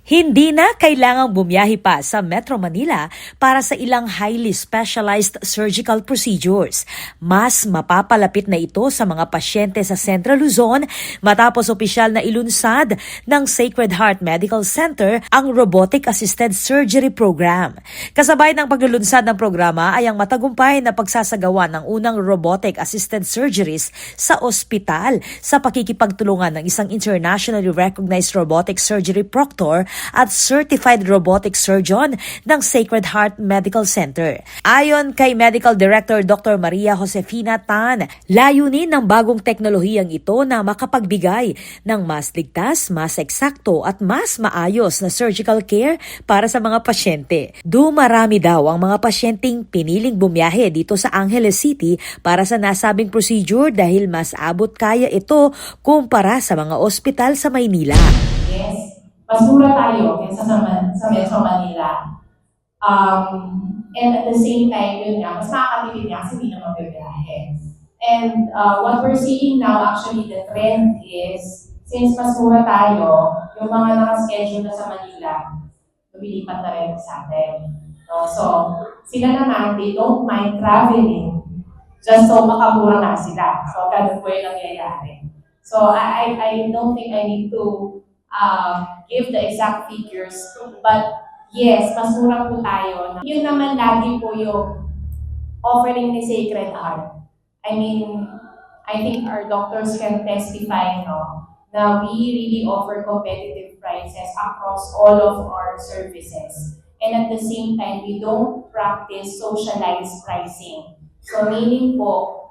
Hindi na kailangang bumiyahe pa sa Metro Manila para sa ilang highly specialized surgical procedures. Mas mapapalapit na ito sa mga pasyente sa Central Luzon matapos opisyal na ilunsad ng Sacred Heart Medical Center ang Robotic Assisted Surgery Program. Kasabay ng paglulunsad ng programa ay ang matagumpay na pagsasagawa ng unang robotic assisted surgeries sa ospital sa pakikipagtulungan ng isang internationally recognized robotic surgery proctor at certified robotic surgeon ng Sacred Heart Medical Center. Ayon kay Medical Director Dr. Maria Josefina Tan, layunin ng bagong teknolohiyang ito na makapagbigay ng mas ligtas, mas eksakto at mas maayos na surgical care para sa mga pasyente. Dumarami daw ang mga pasyenteng piniling bumiyahe dito sa Angeles City para sa nasabing procedure dahil mas abot kaya ito kumpara sa mga ospital sa Maynila. Yes. Mas mura tayo kaysa sa Metro Manila. And at the same time, yun nga, mas makakatipid nga kasi hindi na magbibiyahe. And what we're seeing now, actually, the trend is, since mas mura tayo, yung mga nakaschedule na sa Manila, lumilipat na rin sa atin. No? So, sila naman, they don't mind traveling just so makamura na sila. So, ganun po yung nangyayari. So, I don't think I need to give the exact figures, but yes, mas mura po tayo. Yun naman lagi po yung offering ni Sacred Heart. I mean, I think our doctors can testify, no, na we really offer competitive prices across all of our services. And at the same time, we don't practice socialized pricing. So meaning po,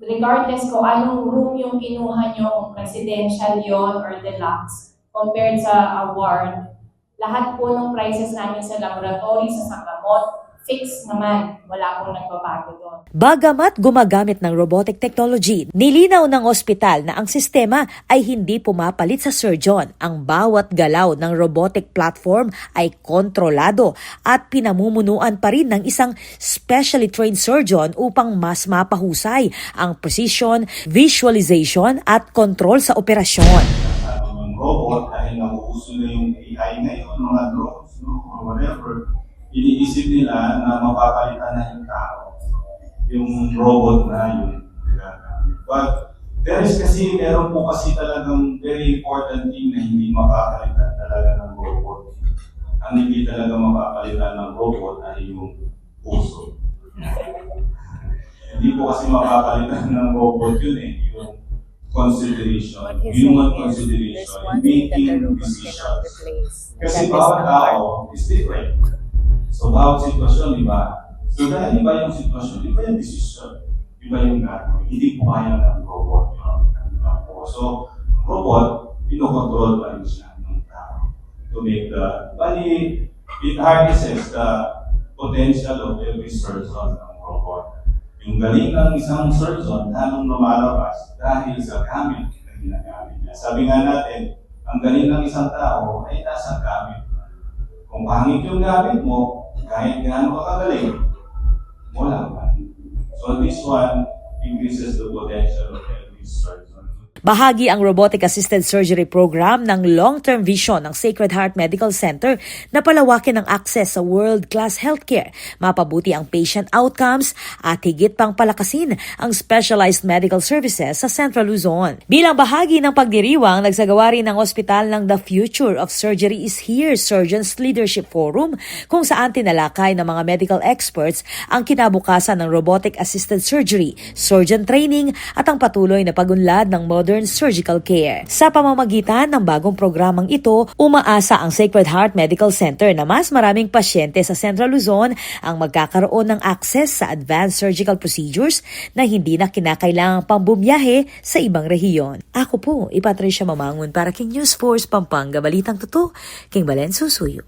regardless kung anong room yung kinuha nyo, kung residential yon or deluxe, compared sa award, lahat po ng prices namin sa laboratory, sa gamot, fixed naman. Wala pong nagbabago doon. Bagamat gumagamit ng robotic technology, nilinaw ng ospital na ang sistema ay hindi pumapalit sa surgeon. Ang bawat galaw ng robotic platform ay kontrolado at pinamumunuan pa rin ng isang specially trained surgeon upang mas mapahusay ang precision, visualization at control sa operasyon. Robot dahil nauuso na yung AI ngayon, mga drones, no, or whatever, iniisip nila na mapapalitan na yung tao, yung robot na yun. But meron po kasi talagang very important thing na hindi mapapalitan talaga ng robot. Ang hindi talaga mapapalitan ng robot ay yung puso. Hindi po kasi mapapalitan ng robot yun yung consideration, human consideration, making decisions. Kasi bawat tao is different. So bawat sitwasyon, iba. So dahil iba yung sitwasyon, iba yung decision, iba yung gagawin. Hindi po kaya ng robot. So, robot, pinokontrol pa rin siya ng tao to make it harnesses the potential of every surgeon ng robot. Yung galing ng isang surgeon, lalong lumalabas dahil sa gamit na ginagamit niya. Sabi nga natin, ang galing ng isang tao ay nasa gamit. Kung pangit yung gamit mo, kahit gaano ka kagaling, wala pa. So this one increases the potential of every surgeon. Bahagi ang Robotic Assisted Surgery Program ng long-term vision ng Sacred Heart Medical Center na palawakin ang access sa world-class healthcare, mapabuti ang patient outcomes at higit pang palakasin ang specialized medical services sa Central Luzon. Bilang bahagi ng pagdiriwang, nagsagawa rin ng ospital ng The Future of Surgery is Here Surgeons Leadership Forum kung saan tinalakay ng mga medical experts ang kinabukasan ng robotic assisted surgery, surgeon training at ang patuloy na pagunlad ng modern surgical care. Sa pamamagitan ng bagong programang ito, umaasa ang Sacred Heart Medical Center na mas maraming pasyente sa Central Luzon ang magkakaroon ng access sa advanced surgical procedures na hindi na kinakailangang pambumiyahe sa ibang rehiyon. Ako po, Patricia Mamangon para King News Force Pampanga, Balitang Totoo, King Balen Susuyo.